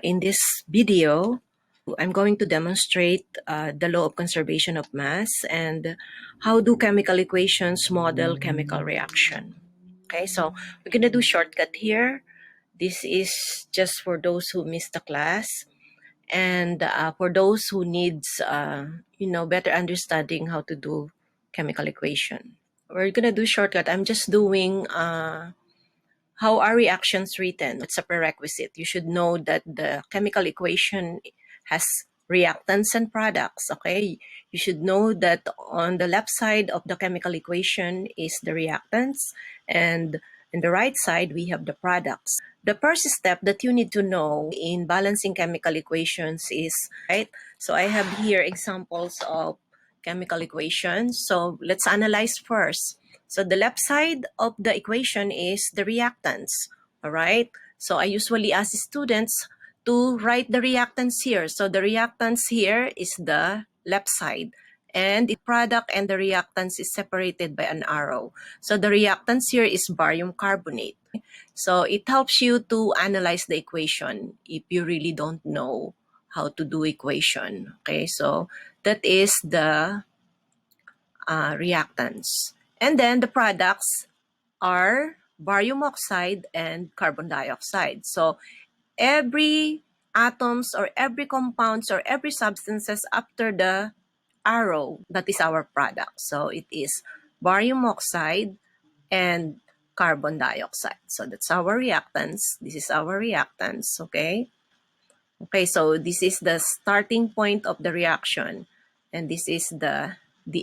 In this video, I'm going to demonstrate the law of conservation of mass and how do chemical equations model chemical reaction. Okay, so we're going to do shortcut here. This is just for those who missed the class and for those who needs, better understanding how to do chemical equation. We're going to do shortcut. I'm just doing how are reactions written? It's a prerequisite. You should know that the chemical equation has reactants and products, okay? You should know that on the left side of the chemical equation is the reactants, and in the right side, we have the products. The first step that you need to know in balancing chemical equations is, right? So I have here examples of chemical equations. So let's analyze first. So the left side of the equation is the reactants, all right? So I usually ask students to write the reactants here. So the reactants here is the left side, and the product and the reactants is separated by an arrow. So the reactants here is barium carbonate. So it helps you to analyze the equation if you really don't know how to do equation, okay? So that is the reactants. And then the products are barium oxide and carbon dioxide. So every atoms or every compounds or every substances after the arrow, that is our product. So it is barium oxide and carbon dioxide. So that's our reactants. This is our reactants, okay? Okay, so this is the starting point of the reaction, and this is the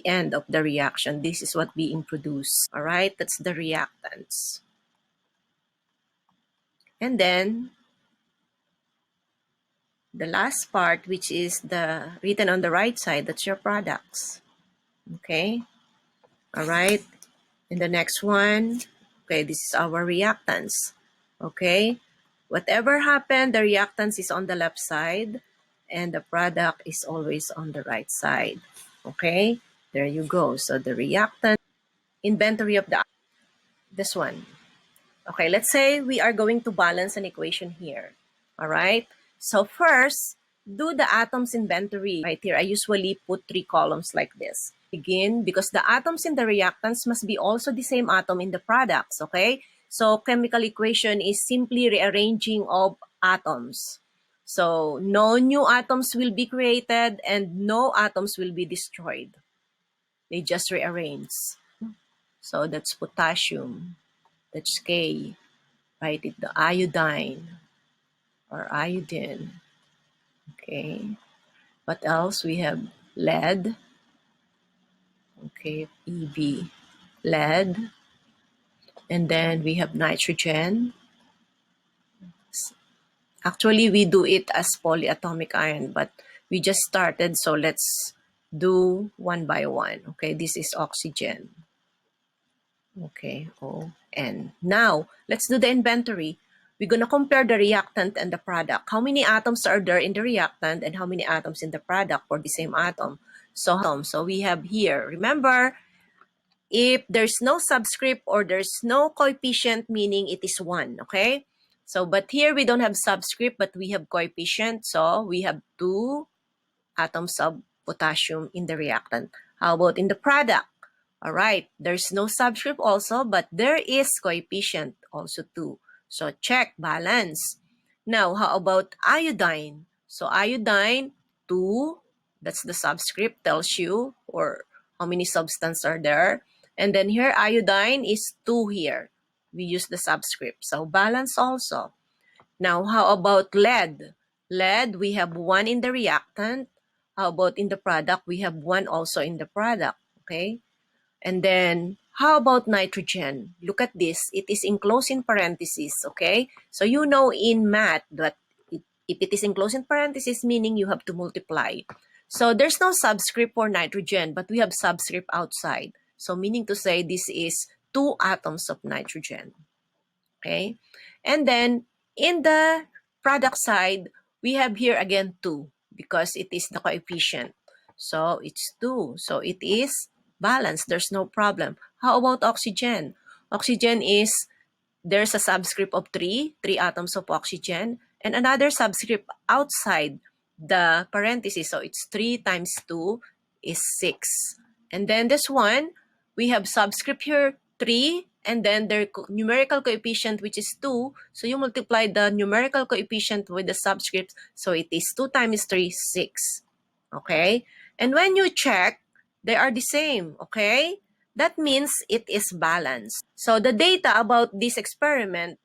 end of the reaction. This is what being produced. All right, that's the reactants. And then the last part, which is the written on the right side, that's your products. Okay, all right. And the next one, okay, this is our reactants. Okay, whatever happened, the reactants is on the left side and the product is always on the right side. Okay, there you go. So the reactant inventory of this one. Okay, let's say we are going to balance an equation here. All right, so first, do the atoms inventory. Right here, I usually put 3 columns like this. Begin, because the atoms in the reactants must be also the same atom in the products, okay? So chemical equation is simply rearranging of atoms. So no new atoms will be created and no atoms will be destroyed. They just rearrange. So that's potassium. That's K. Write it, the iodine or iodine. Okay. What else? We have lead. Okay, EB, lead. And then we have nitrogen. Actually, we do it as polyatomic ion, but we just started, so let's do one by one. Okay, this is oxygen. Okay, O-N. Now, let's do the inventory. We're going to compare the reactant and the product. How many atoms are there in the reactant and how many atoms in the product for the same atom? So we have here, remember, if there's no subscript or there's no coefficient, meaning it is 1, okay? So, but here we don't have subscript, but we have coefficient. So, we have 2 atoms of potassium in the reactant. How about in the product? All right, there's no subscript also, but there is coefficient also 2. So, check, balance. Now, how about iodine? So, iodine, 2, that's the subscript, tells you or how many substances are there. And then here, iodine is 2 here. We use the subscript. So, balance also. Now, how about lead? Lead, we have 1 in the reactant. How about in the product? We have 1 also in the product. Okay? And then, how about nitrogen? Look at this. It is enclosed in parentheses. Okay? So, you know in math that if it is enclosed in parentheses, meaning you have to multiply. So, there's no subscript for nitrogen, but we have subscript outside. So, meaning to say this is 2 atoms of nitrogen. Okay? And then, in the product side, we have here again 2 because it is the coefficient. So, it's 2. So, it is balanced. There's no problem. How about oxygen? Oxygen is, there's a subscript of 3 atoms of oxygen. and another subscript outside the parentheses. So it's 3 times 2 is 6. And then this one, we have subscript here 3, and then their numerical coefficient, which is 2. So you multiply the numerical coefficient with the subscript. So it is 2 times 3, 6. Okay? And when you check, they are the same. Okay? That means it is balanced. So the data about this experiment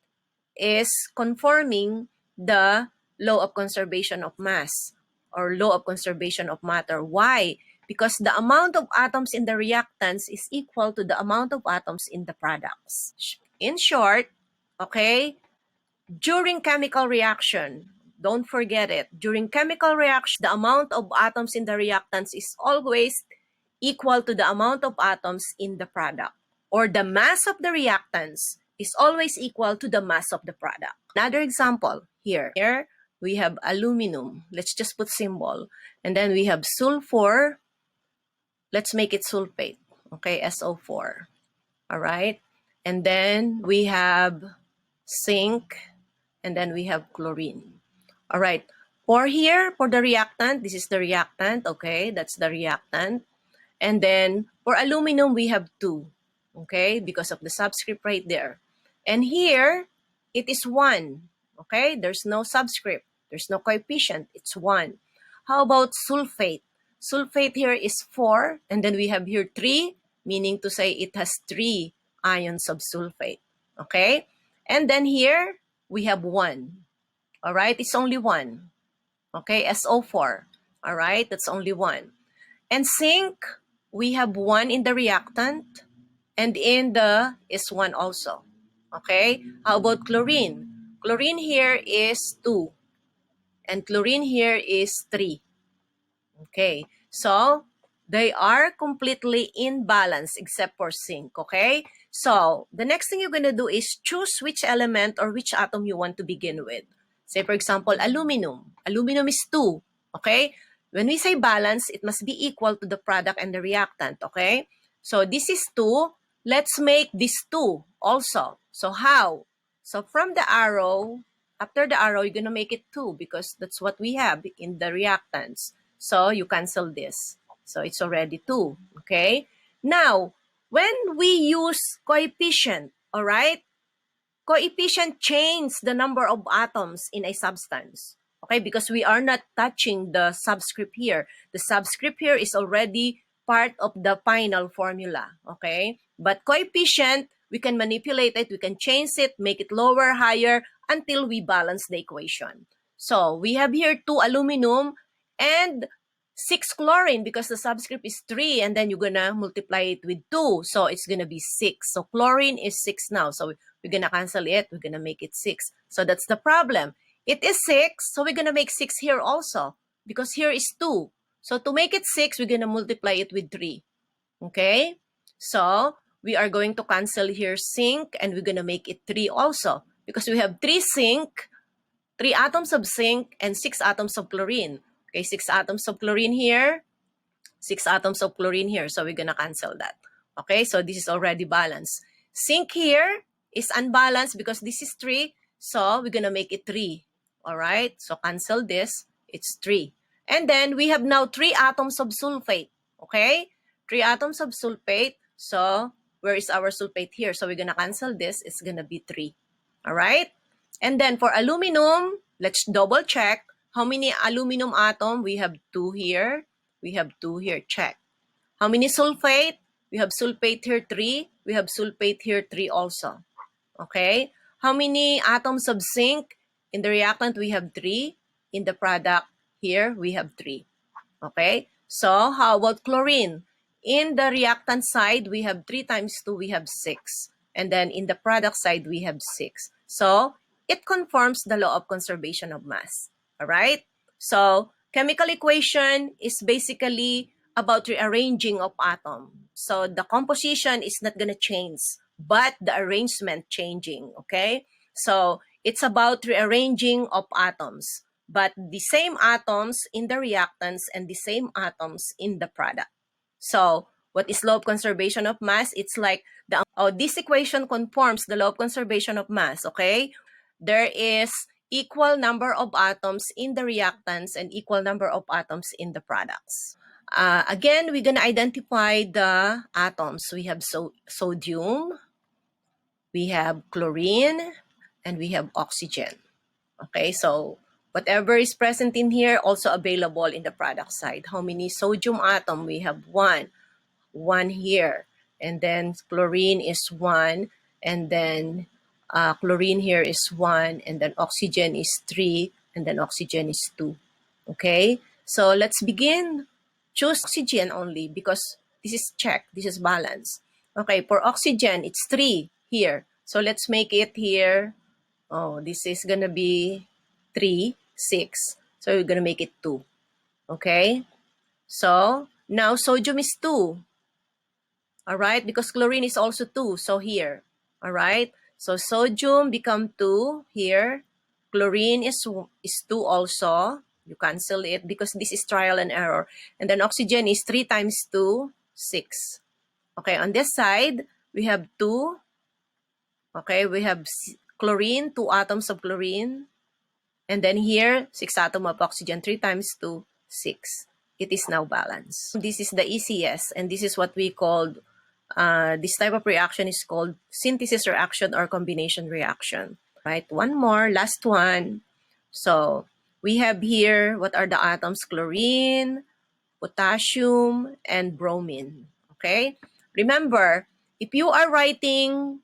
is conforming the law of conservation of mass or law of conservation of matter. Why? Because the amount of atoms in the reactants is equal to the amount of atoms in the products. In short, okay, during chemical reaction, don't forget it, during chemical reaction, the amount of atoms in the reactants is always equal to the amount of atoms in the product, or the mass of the reactants is always equal to the mass of the product. Another example here. Here we have aluminum. Let's just put symbol. And then we have sulfur. Let's make it sulfate. Okay, SO4. All right. And then we have zinc. And then we have chlorine. All right. For here, for the reactant, this is the reactant. Okay, that's the reactant. And then for aluminum, we have 2, okay, because of the subscript right there. And here, it is 1, okay? There's no subscript. There's no coefficient. It's 1. How about sulfate? Sulfate here is 4, and then we have here 3, meaning to say it has 3 ions of sulfate, okay? And then here, we have 1, all right? It's only 1, okay? SO4, all right? That's only 1. And zinc, we have 1 in the reactant, and in the is 1 also. Okay? How about chlorine? Chlorine here is 2, and chlorine here is 3. Okay? So, they are completely in balance except for zinc. Okay? So, the next thing you're going to do is choose which element or which atom you want to begin with. Say, for example, aluminum. Aluminum is 2. Okay? When we say balance, it must be equal to the product and the reactant, okay? So this is 2. Let's make this 2 also. So how? So from the arrow, after the arrow, you're going to make it 2 because that's what we have in the reactants. So you cancel this. So it's already 2, okay? Now, when we use coefficient, all right? Coefficient changes the number of atoms in a substance. Okay, because we are not touching the subscript here. The subscript here is already part of the final formula. Okay, but coefficient, we can manipulate it, we can change it, make it lower, higher, until we balance the equation. So we have here 2 aluminum and 6 chlorine because the subscript is 3, and then you're gonna multiply it with 2. So it's gonna be 6. So chlorine is 6 now. So we're gonna cancel it. We're gonna make it 6. So that's the problem. It is 6, so we're gonna make 6 here also because here is 2. So to make it 6, we're gonna multiply it with 3. Okay? So we are going to cancel here zinc, and we're gonna make it 3 also because we have 3 zinc, 3 atoms of zinc, and 6 atoms of chlorine. Okay, 6 atoms of chlorine here, 6 atoms of chlorine here. So we're gonna cancel that. Okay, so this is already balanced. Zinc here is unbalanced because this is 3. So we're gonna make it 3. All right, so cancel this. It's 3. And then we have now 3 atoms of sulfate. Okay, 3 atoms of sulfate. So where is our sulfate here? So we're gonna cancel this. It's gonna be 3. All right. And then for aluminum, let's double check. How many aluminum atom? We have 2 here. We have 2 here. Check. How many sulfate? We have sulfate here 3. We have sulfate here 3 also. Okay. How many atoms of zinc? In the reactant, we have 3. In the product, here, we have 3. Okay. So, how about chlorine? In the reactant side, we have 3 times 2, we have 6. And then in the product side, we have 6. So, it conforms the law of conservation of mass. All right? So, chemical equation is basically about rearranging of atom. So, the composition is not going to change, but the arrangement changing. Okay? So, it's about rearranging of atoms, but the same atoms in the reactants and the same atoms in the product. So, what is law of conservation of mass? It's like this equation conforms the law of conservation of mass, okay? There is equal number of atoms in the reactants and equal number of atoms in the products. Again, we're going to identify the atoms. We have sodium, we have chlorine, and we have oxygen. Okay, so whatever is present in here also available in the product side. How many sodium atom? We have one here, and then chlorine is one, and then chlorine here is one, and then oxygen is three, and then oxygen is two. Okay, so let's begin. Choose oxygen only because this is check, this is balance. Okay, for oxygen, it's three here. So let's make it here. Oh, this is gonna be 3, 6. So we're gonna make it 2. Okay? So now sodium is 2. Alright? Because chlorine is also 2. So here. Alright? So sodium become 2 here. Chlorine is 2 also. You cancel it because this is trial and error. And then oxygen is 3 times 2, 6. Okay, on this side, we have 2. Okay, we have chlorine, 2 atoms of chlorine. And then here, 6 atoms of oxygen, 3 times 2, 6. It is now balanced. This is the easiest, and this is what we called, this type of reaction is called synthesis reaction or combination reaction. Right, one more, last one. So, we have here, what are the atoms? Chlorine, potassium, and bromine. Okay? Remember, if you are writing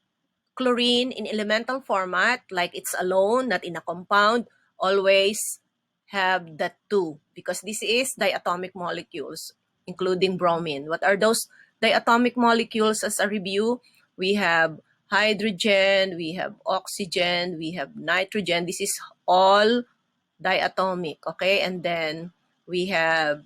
chlorine in elemental format, like it's alone, not in a compound, always have the 2 because this is diatomic molecules, including bromine. What are those diatomic molecules as a review? We have hydrogen, we have oxygen, we have nitrogen. This is all diatomic, okay? And then we have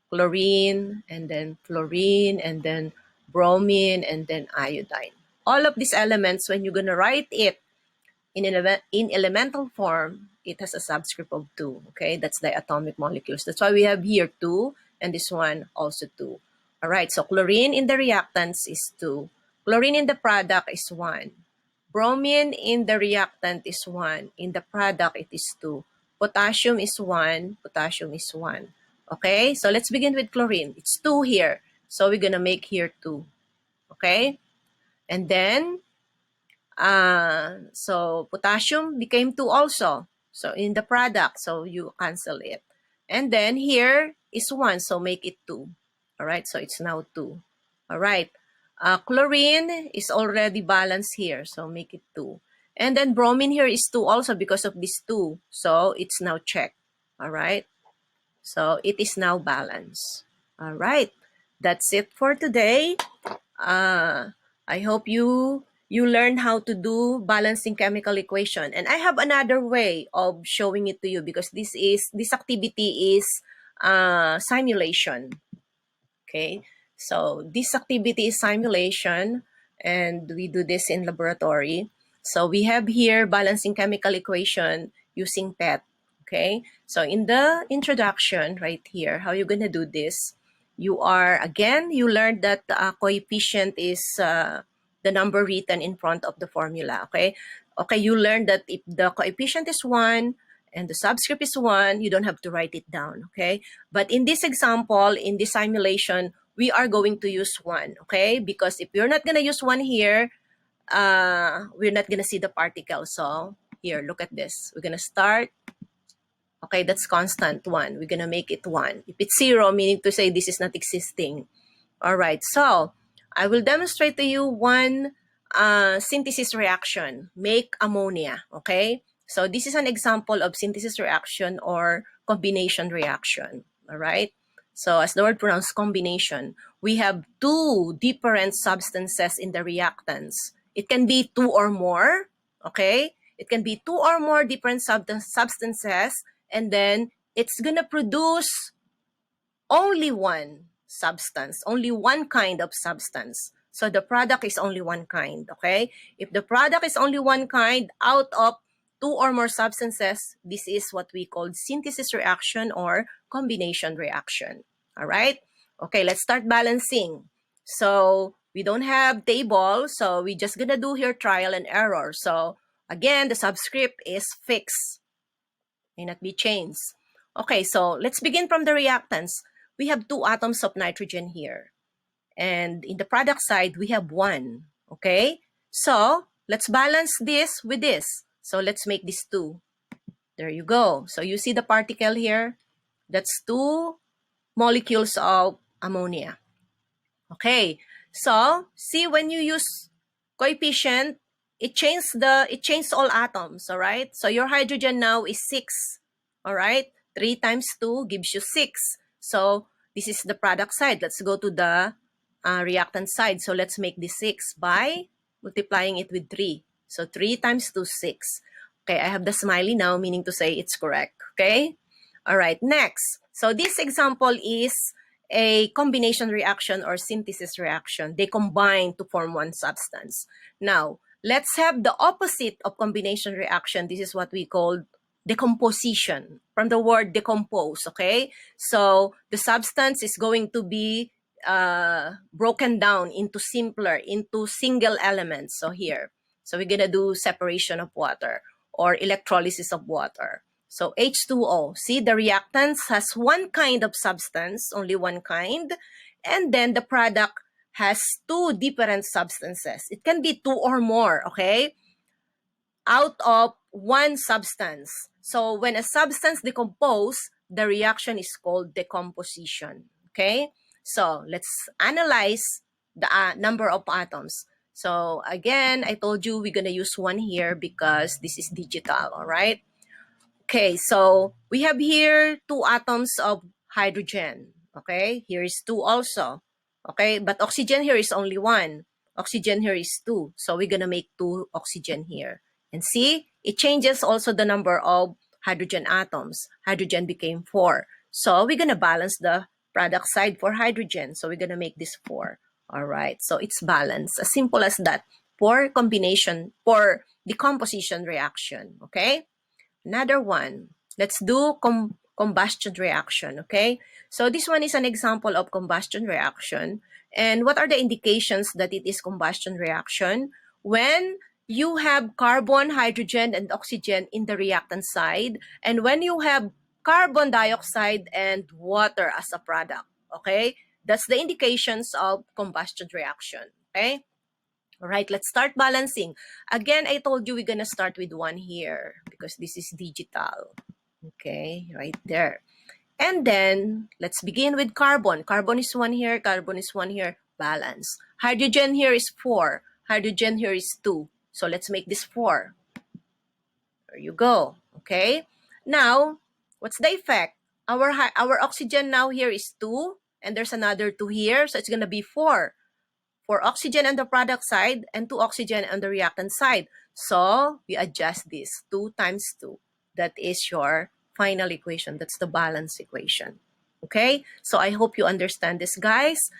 chlorine, and then fluorine, and then bromine, and then iodine. All of these elements, when you're going to write it in elemental form, it has a subscript of 2. Okay, that's the atomic molecules. That's why we have here 2, and this one also 2. All right, so chlorine in the reactants is 2. Chlorine in the product is 1. Bromine in the reactant is 1. In the product, it is 2. Potassium is 1. Potassium is 1. Okay, so let's begin with chlorine. It's 2 here. So we're going to make here 2. Okay, and then so potassium became 2 also. So in the product, so you cancel it. And then here is 1, so make it 2. All right, so it's now 2. All right. Chlorine is already balanced here, so make it 2. And then bromine here is 2 also because of this 2. So it's now checked. All right. So it is now balanced. All right. That's it for today. I hope you learn how to do balancing chemical equation. And I have another way of showing it to you because this activity is simulation. Okay, so this activity is simulation, and we do this in laboratory. So we have here balancing chemical equation using PET. Okay, so in the introduction right here, how you're gonna do this? You learned that the coefficient is the number written in front of the formula. Okay, you learned that if the coefficient is 1 and the subscript is 1, you don't have to write it down, okay? But in this example, in this simulation, we are going to use 1, okay? Because if you're not going to use 1 here, we're not going to see the particle. So here, look at this. We're going to start. Okay, that's constant 1. We're going to make it 1. If it's 0, meaning to say this is not existing. All right, so I will demonstrate to you one synthesis reaction. Make ammonia, okay? So this is an example of synthesis reaction or combination reaction, all right? So as the word pronounced combination, we have 2 different substances in the reactants. It can be 2 or more, okay? It can be 2 or more different substances, and then it's gonna produce only one substance, only one kind of substance. So the product is only one kind, okay? If the product is only one kind out of 2 or more substances, this is what we call synthesis reaction or combination reaction, all right? Okay, let's start balancing. So we don't have table, so we're just gonna do here trial and error. So Again, the subscript is fixed, may not be changed. Okay, so let's begin from the reactants. We have 2 atoms of nitrogen here. And in the product side, we have 1. Okay, so let's balance this with this. So let's make this 2. There you go. So you see the particle here? That's 2 molecules of ammonia. Okay, so see when you use coefficient, it changed all atoms, all right? So your hydrogen now is 6, all right? 3 times 2 gives you 6. So this is the product side. Let's go to the reactant side. So let's make this 6 by multiplying it with 3. So 3 times 2, 6. Okay, I have the smiley now, meaning to say it's correct, okay? All right, next. So this example is a combination reaction or synthesis reaction. They combine to form one substance. Now, let's have the opposite of combination reaction. This is what we call decomposition, from the word decompose, okay? So the substance is going to be broken down into into single elements. So here, so we're gonna do separation of water or electrolysis of water. So H2O, see the reactants has one kind of substance, only one kind, and then the product has 2 different substances. It can be 2 or more, okay, out of one substance. So when a substance decomposes, the reaction is called decomposition, okay? So let's analyze the number of atoms. So again, I told you we're gonna use 1 here because this is digital, all right? Okay, so we have here 2 atoms of hydrogen. Okay, here is 2 also. Okay, but oxygen here is only 1. Oxygen here is 2. So we're gonna make 2 oxygen here. And see, it changes also the number of hydrogen atoms. Hydrogen became 4. So we're gonna balance the product side for hydrogen. So we're gonna make this 4. All right, so it's balanced. As simple as that for decomposition reaction. Okay. Another one, let's do combustion reaction, okay? So this one is an example of combustion reaction. And what are the indications that it is combustion reaction? When you have carbon, hydrogen, and oxygen in the reactant side, and when you have carbon dioxide and water as a product, okay? That's the indications of combustion reaction, okay? All right, let's start balancing. Again, I told you we're going to start with 1 here because this is digital. Okay, right there. And then, let's begin with carbon. Carbon is 1 here, carbon is 1 here, balance. Hydrogen here is 4. Hydrogen here is 2. So let's make this 4. There you go. Okay. Now, what's the effect? Our oxygen now here is 2. And there's another 2 here. So it's going to be 4. 4 oxygen on the product side and 2 oxygen on the reactant side. So we adjust this 2 times 2. That is your final equation. That's the balance equation. Okay? So I hope you understand this, guys.